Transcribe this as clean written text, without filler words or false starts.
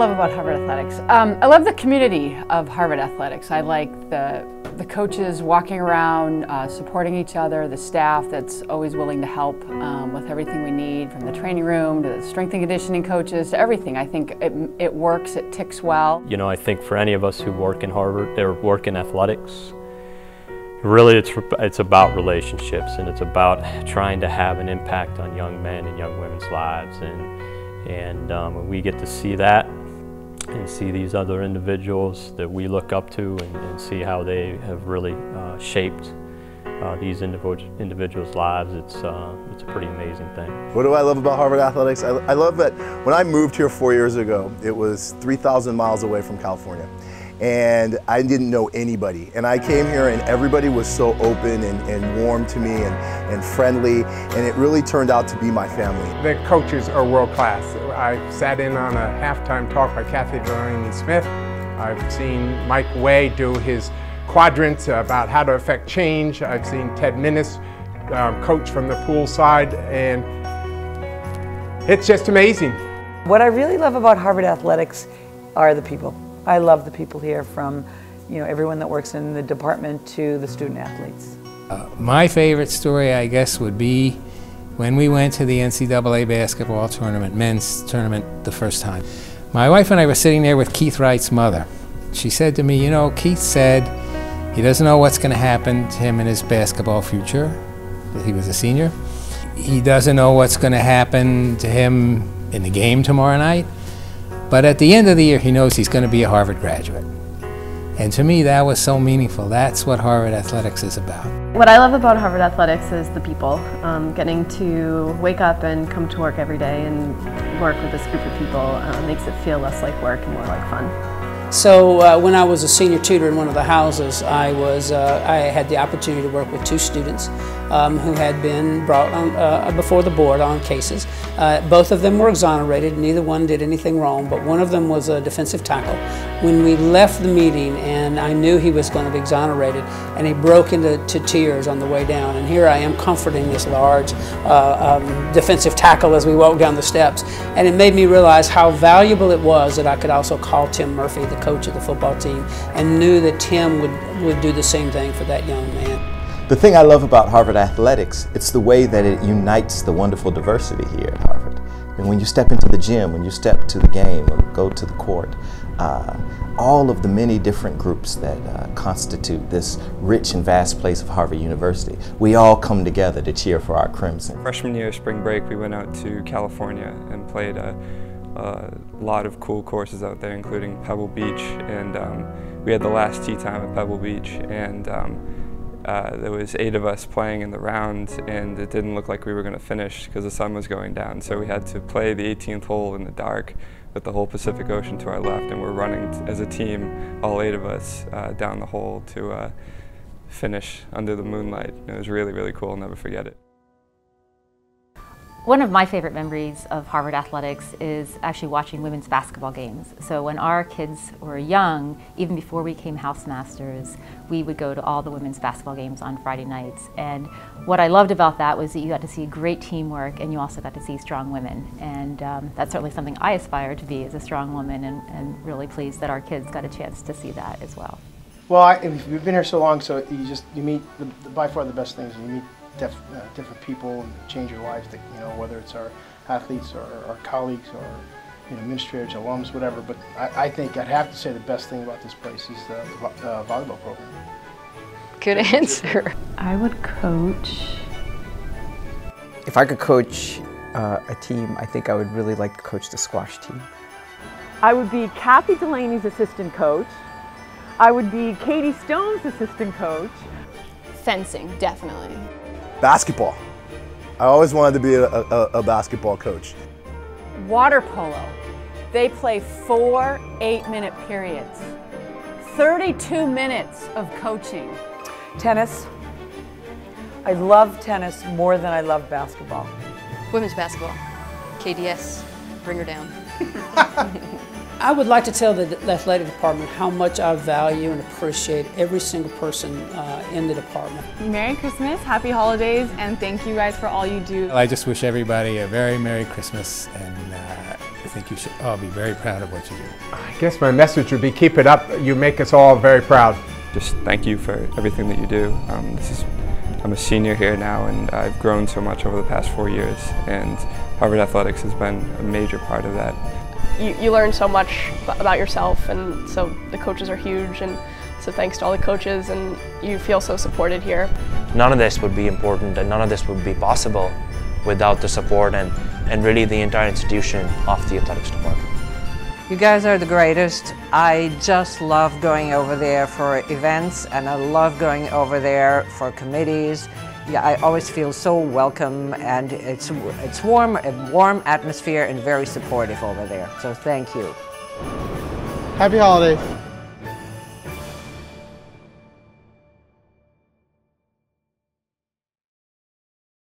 love about Harvard Athletics? I love the community of Harvard Athletics. I like the coaches walking around, supporting each other, the staff that's always willing to help with everything we need, from the training room to the strength and conditioning coaches to everything. I think it works, it ticks well. You know, I think for any of us who work in Harvard or work in athletics, really it's about relationships, and it's about trying to have an impact on young men and young women's lives. And when we get to see that and see these other individuals that we look up to and see how they have really shaped these individuals' lives, it's a pretty amazing thing. What do I love about Harvard Athletics? I love that when I moved here 4 years ago, it was 3,000 miles away from California. And I didn't know anybody. And I came here and everybody was so open and warm to me and friendly, and it really turned out to be my family. The coaches are world class. I sat in on a halftime talk by Kathy Delaney Smith. I've seen Mike Way do his quadrants about how to affect change. I've seen Ted Minnis coach from the pool side, and it's just amazing. What I really love about Harvard Athletics are the people. I love the people here, from everyone that works in the department to the student athletes. My favorite story, I guess, would be when we went to the NCAA basketball tournament, men's tournament, the first time. My wife and I were sitting there with Keith Wright's mother. She said to me, Keith said he doesn't know what's going to happen to him in his basketball future. He was a senior. He doesn't know what's going to happen to him in the game tomorrow night. But at the end of the year, he knows he's going to be a Harvard graduate. And to me, that was so meaningful. That's what Harvard Athletics is about. What I love about Harvard Athletics is the people. Getting to wake up and come to work every day and work with this group of people makes it feel less like work and more like fun. So when I was a senior tutor in one of the houses, I had the opportunity to work with two students who had been brought on, before the board on cases. Both of them were exonerated. Neither one did anything wrong, but one of them was a defensive tackle. When we left the meeting, and I knew he was going to be exonerated, and he broke into tears on the way down. And here I am comforting this large defensive tackle as we walked down the steps. And it made me realize how valuable it was that I could also call Tim Murphy, the coach of the football team, and knew that Tim would do the same thing for that young man. The thing I love about Harvard Athletics, it's the way that it unites the wonderful diversity here at Harvard. And when you step into the gym, when you step to the game, or go to the court, all of the many different groups that constitute this rich and vast place of Harvard University, we all come together to cheer for our Crimson. Freshman year, spring break, we went out to California and played a lot of cool courses out there, including Pebble Beach, and we had the last tee time at Pebble Beach, and there was 8 of us playing in the round, and it didn't look like we were going to finish because the sun was going down, so we had to play the 18th hole in the dark with the whole Pacific Ocean to our left, and we're running as a team, all 8 of us, down the hole to finish under the moonlight. It was really, really cool. I'll never forget it. One of my favorite memories of Harvard Athletics is actually watching women's basketball games. So when our kids were young, even before we became Housemasters, we would go to all the women's basketball games on Friday nights. And what I loved about that was that you got to see great teamwork, and you also got to see strong women. And that's certainly something I aspire to be, as a strong woman, and really pleased that our kids got a chance to see that as well. Well, we've been here so long, so you meet by far the best things. You meet different people and change your lives, whether it's our athletes or our colleagues or administrators, alums, whatever. But I think I'd have to say the best thing about this place is the volleyball program. Good answer. I would coach. If I could coach a team, I think I would really like to coach the squash team. I would be Kathy Delaney's assistant coach. I would be Katie Stone's assistant coach. Fencing, definitely. Basketball. I always wanted to be a basketball coach. Water polo. They play 4 8-minute periods. 32 minutes of coaching. Tennis. I love tennis more than I love basketball. Women's basketball. KDS, bring her down. I would like to tell the athletic department how much I value and appreciate every single person in the department. Merry Christmas, happy holidays, and thank you guys for all you do. I just wish everybody a very Merry Christmas, and think you should all be very proud of what you do. I guess my message would be keep it up. You make us all very proud. Just thank you for everything that you do. I'm a senior here now, and I've grown so much over the past 4 years, and Harvard Athletics has been a major part of that. You learn so much about yourself, and so the coaches are huge, and so thanks to all the coaches, and you feel so supported here. None of this would be important, and none of this would be possible without the support and really the entire institution of the athletics department. You guys are the greatest. I just love going over there for events, and I love going over there for committees. Yeah, I always feel so welcome, and it's warm, a warm atmosphere and very supportive over there. So thank you. Happy holidays.